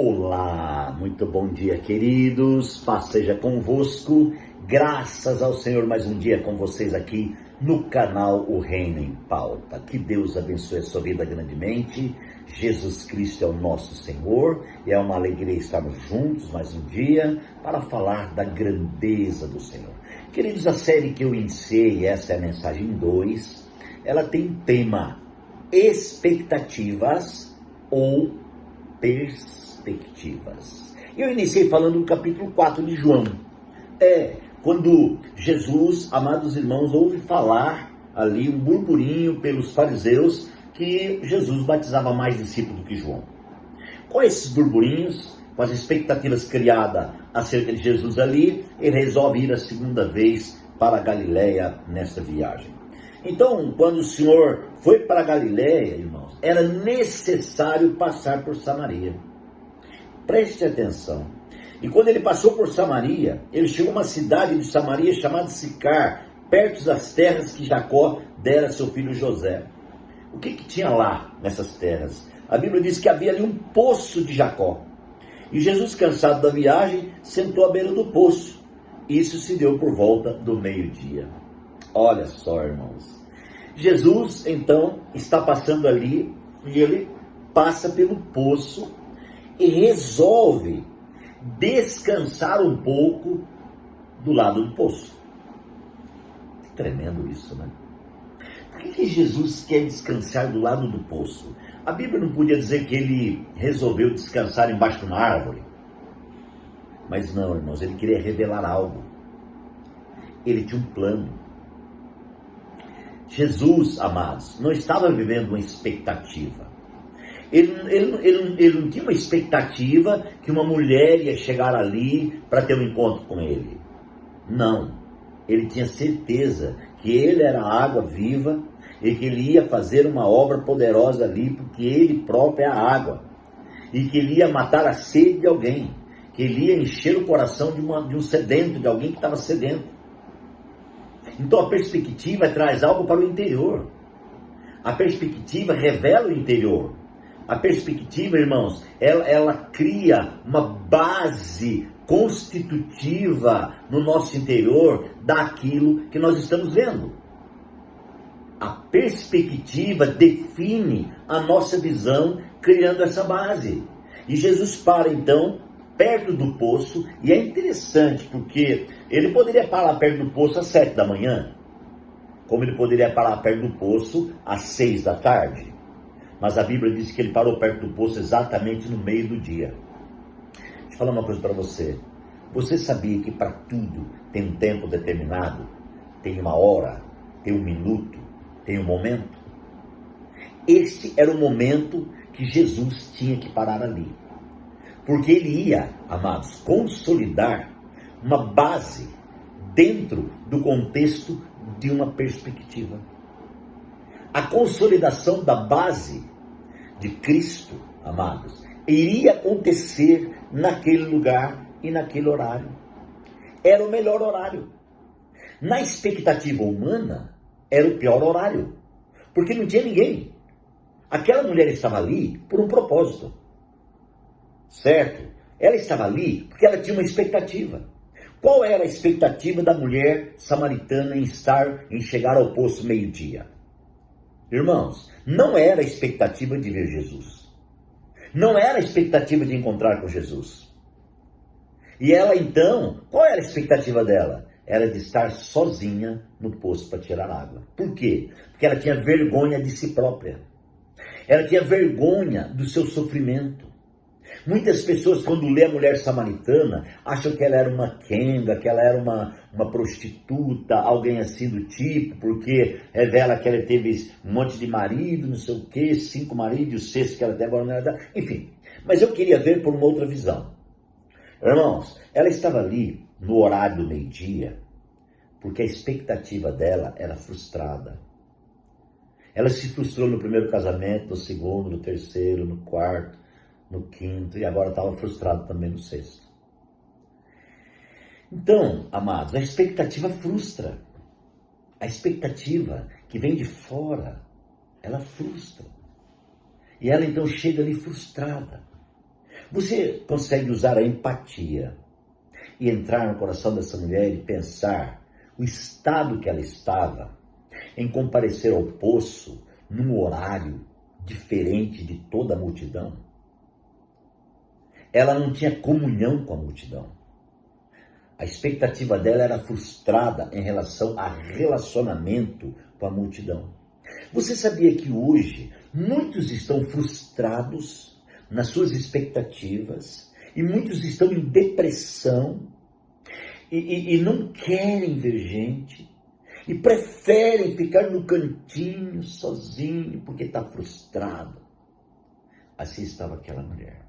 Olá, muito bom dia, queridos. Paz seja convosco. Graças ao Senhor, mais um dia com vocês aqui no canal O Reino em Pauta. Que Deus abençoe a sua vida grandemente. Jesus Cristo é o nosso Senhor e é uma alegria estarmos juntos mais um dia para falar da grandeza do Senhor. Queridos, a série que eu iniciei, essa é a mensagem 2, ela tem tema expectativas ou perspectivas. Eu iniciei falando do capítulo 4 de João. Quando Jesus, amados irmãos, ouve falar ali um burburinho pelos fariseus que Jesus batizava mais discípulos do que João. Com esses burburinhos, com as expectativas criadas acerca de Jesus ali, ele resolve ir a segunda vez para a Galileia nessa viagem. Então, quando o Senhor foi para a Galileia, irmãos, era necessário passar por Samaria. Preste atenção. E quando ele passou por Samaria, ele chegou a uma cidade de Samaria chamada Sicar, perto das terras que Jacó dera a seu filho José. O que tinha lá nessas terras? A Bíblia diz que havia ali um poço de Jacó. E Jesus, cansado da viagem, sentou à beira do poço. Isso se deu por volta do meio-dia. Olha só, irmãos. Jesus, então, está passando ali e ele passa pelo poço e resolve descansar um pouco do lado do poço. Tremendo isso, né? Por que Jesus quer descansar do lado do poço? A Bíblia não podia dizer que ele resolveu descansar embaixo de uma árvore. Mas não, irmãos, ele queria revelar algo. Ele tinha um plano. Jesus, amados, não estava vivendo uma expectativa. Ele não tinha uma expectativa que uma mulher ia chegar ali para ter um encontro com ele. Não. Ele tinha certeza que ele era a água viva e que ele ia fazer uma obra poderosa ali, porque ele próprio é a água. E que ele ia matar a sede de alguém. Que ele ia encher o coração de um sedento, de alguém que estava sedento. Então a perspectiva traz algo para o interior. A perspectiva revela o interior. A perspectiva, irmãos, ela cria uma base constitutiva no nosso interior daquilo que nós estamos vendo. A perspectiva define a nossa visão, criando essa base. E Jesus para então perto do poço, e é interessante porque ele poderia parar perto do poço às 7 da manhã, como ele poderia parar perto do poço às 6 da tarde, mas a Bíblia diz que ele parou perto do poço exatamente no meio do dia. Deixa eu falar uma coisa para você. Você sabia que para tudo tem um tempo determinado? Tem uma hora, tem um minuto, tem um momento? Este era o momento que Jesus tinha que parar ali. Porque ele ia, amados, consolidar uma base dentro do contexto de uma perspectiva. A consolidação da base de Cristo, amados, iria acontecer naquele lugar e naquele horário. Era o melhor horário. Na expectativa humana, era o pior horário. Porque não tinha ninguém. Aquela mulher estava ali por um propósito. Certo? Ela estava ali porque ela tinha uma expectativa. Qual era a expectativa da mulher samaritana em chegar ao poço meio-dia? Irmãos, não era a expectativa de ver Jesus. Não era a expectativa de encontrar com Jesus. E ela então, qual era a expectativa dela? Era de estar sozinha no poço para tirar água. Por quê? Porque ela tinha vergonha de si própria. Ela tinha vergonha do seu sofrimento. Muitas pessoas, quando lê a mulher samaritana, acham que ela era uma quenga, que ela era uma prostituta, alguém assim do tipo, porque revela que ela teve um monte de marido, não sei o quê, 5 maridos, o sexto que ela até agora não era. Enfim, mas eu queria ver por uma outra visão. Irmãos, ela estava ali no horário do meio-dia, porque a expectativa dela era frustrada. Ela se frustrou no primeiro casamento, no segundo, no terceiro, no quarto, no quinto, e agora estava frustrado também no sexto. Então, amados, a expectativa frustra. A expectativa que vem de fora, ela frustra. E ela então chega ali frustrada. Você consegue usar a empatia e entrar no coração dessa mulher e pensar o estado que ela estava em comparecer ao poço num horário diferente de toda a multidão? Ela não tinha comunhão com a multidão. A expectativa dela era frustrada em relação a relacionamento com a multidão. Você sabia que hoje muitos estão frustrados nas suas expectativas e muitos estão em depressão e não querem ver gente e preferem ficar no cantinho sozinho porque está frustrado? Assim estava aquela mulher.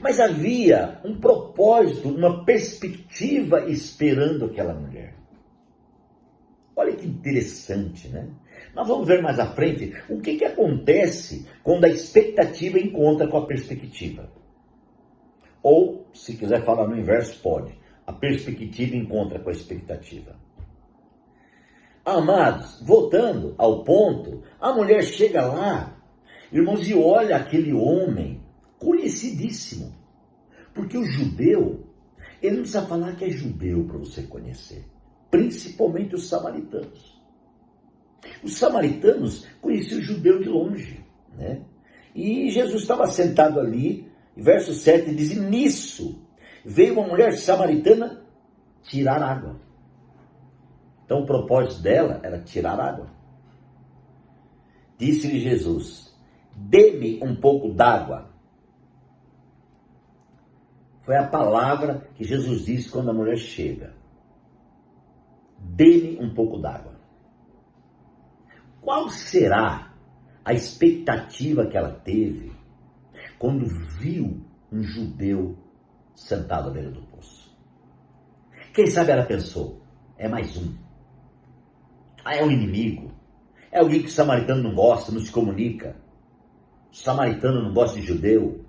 Mas havia um propósito, uma perspectiva esperando aquela mulher. Olha que interessante, né? Nós vamos ver mais à frente o que acontece quando a expectativa encontra com a perspectiva. Ou, se quiser falar no inverso, pode. A perspectiva encontra com a expectativa. Amados, voltando ao ponto, a mulher chega lá, irmãos, e olha aquele homem conhecidíssimo. Porque o judeu, ele não precisa falar que é judeu para você conhecer. Principalmente os samaritanos. Os samaritanos conheciam o judeu de longe, né? E Jesus estava sentado ali, verso 7 diz, e nisso veio uma mulher samaritana tirar água. Então o propósito dela era tirar água. Disse-lhe Jesus, dê-me um pouco d'água. Foi a palavra que Jesus disse quando a mulher chega. Dê-me um pouco d'água. Qual será a expectativa que ela teve quando viu um judeu sentado à beira do poço? Quem sabe ela pensou, é mais um. É um inimigo. É alguém que o samaritano não gosta, não se comunica. O samaritano não gosta de judeu.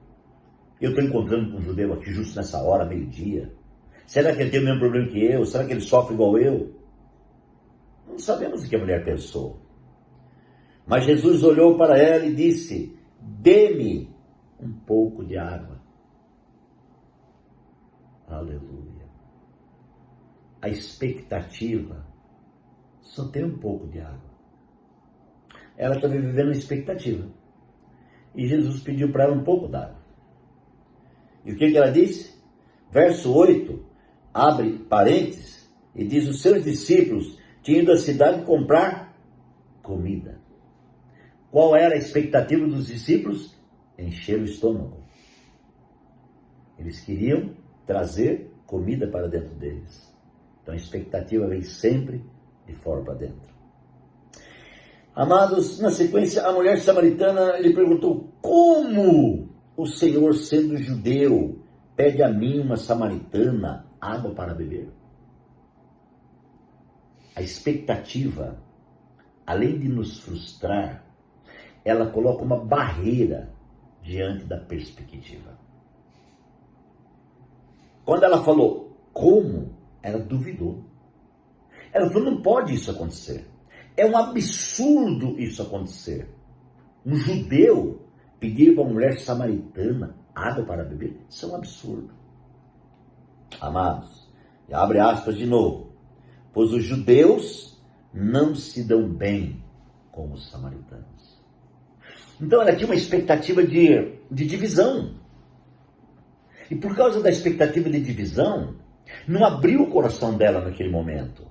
Eu estou encontrando com um judeu aqui justo nessa hora, meio-dia. Será que ele tem o mesmo problema que eu? Será que ele sofre igual eu? Não sabemos o que a mulher pensou. Mas Jesus olhou para ela e disse, dê-me um pouco de água. Aleluia. A expectativa só tem um pouco de água. Ela estava vivendo a expectativa. E Jesus pediu para ela um pouco d'água. E o que ela disse? Verso 8, abre parênteses, e diz, os seus discípulos tinham ido à cidade comprar comida. Qual era a expectativa dos discípulos? Encher o estômago. Eles queriam trazer comida para dentro deles. Então a expectativa vem sempre de fora para dentro. Amados, na sequência, a mulher samaritana lhe perguntou, como o Senhor, sendo judeu, pede a mim, uma samaritana, água para beber? A expectativa, além de nos frustrar, ela coloca uma barreira diante da perspectiva. Quando ela falou como, ela duvidou. Ela falou, não pode isso acontecer. É um absurdo isso acontecer. Um judeu pedir para uma mulher samaritana água para beber, isso é um absurdo. Amados, e abre aspas de novo, pois os judeus não se dão bem com os samaritanos. Então ela tinha uma expectativa de divisão. E por causa da expectativa de divisão, não abriu o coração dela naquele momento.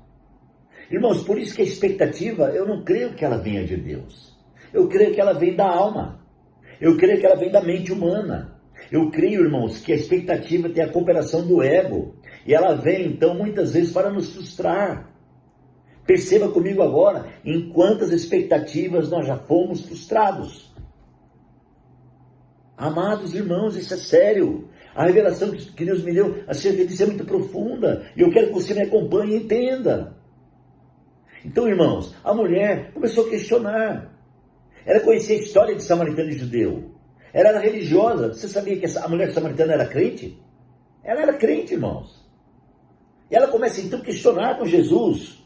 Irmãos, por isso que a expectativa, eu não creio que ela venha de Deus. Eu creio que ela vem da alma. Eu creio que ela vem da mente humana. Eu creio, irmãos, que a expectativa tem a cooperação do ego. E ela vem, então, muitas vezes para nos frustrar. Perceba comigo agora, em quantas expectativas nós já fomos frustrados. Amados irmãos, isso é sério. A revelação que Deus me deu acerca disso é muito profunda. E eu quero que você me acompanhe e entenda. Então, irmãos, a mulher começou a questionar. Ela conhecia a história de samaritano e judeu. Ela era religiosa. Você sabia que a mulher samaritana era crente? Ela era crente, irmãos. E ela começa então a questionar com Jesus.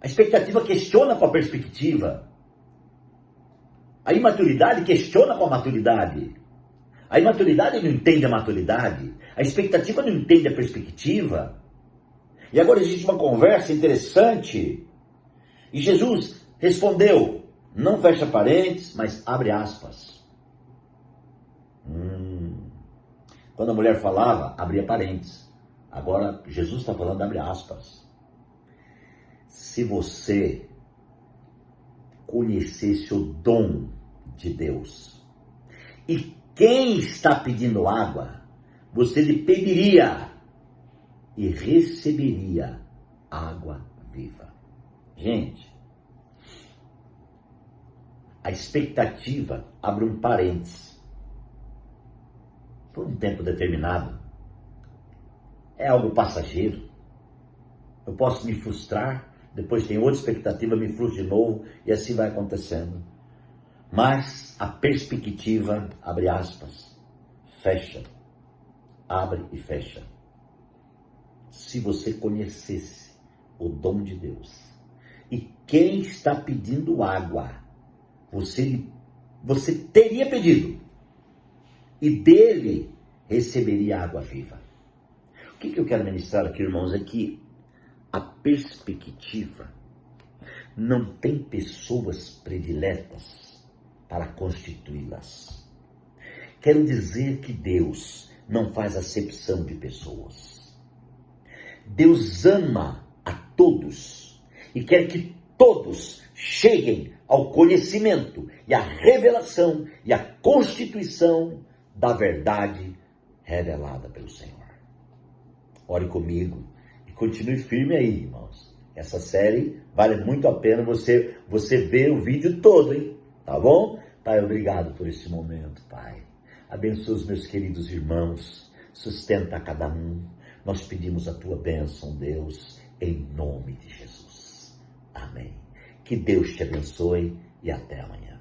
A expectativa questiona com a perspectiva. A imaturidade questiona com a maturidade. A imaturidade não entende a maturidade. A expectativa não entende a perspectiva. E agora existe uma conversa interessante. E Jesus respondeu, não fecha parênteses, mas abre aspas. Quando a mulher falava, abria parênteses. Agora Jesus está falando, abre aspas. Se você conhecesse o dom de Deus e quem está pedindo água, você lhe pediria e receberia água viva. Gente, a expectativa abre um parênteses. Por um tempo determinado. É algo passageiro. Eu posso me frustrar, depois tem outra expectativa, me frustro de novo, e assim vai acontecendo. Mas a perspectiva, abre aspas, fecha, abre e fecha. Se você conhecesse o dom de Deus, e quem está pedindo água, você teria pedido, e dele receberia água viva. O que eu quero ministrar aqui, irmãos, é que a perspectiva não tem pessoas prediletas para constituí-las. Quero dizer que Deus não faz acepção de pessoas. Deus ama a todos e quer que todos cheguem ao conhecimento e à revelação e à constituição da verdade revelada pelo Senhor. Ore comigo e continue firme aí, irmãos. Essa série vale muito a pena você ver o vídeo todo, hein? Tá bom? Pai, obrigado por esse momento, Pai. Abençoa os meus queridos irmãos, sustenta cada um. Nós pedimos a tua bênção, Deus, em nome de Jesus. Amém. Que Deus te abençoe e até amanhã.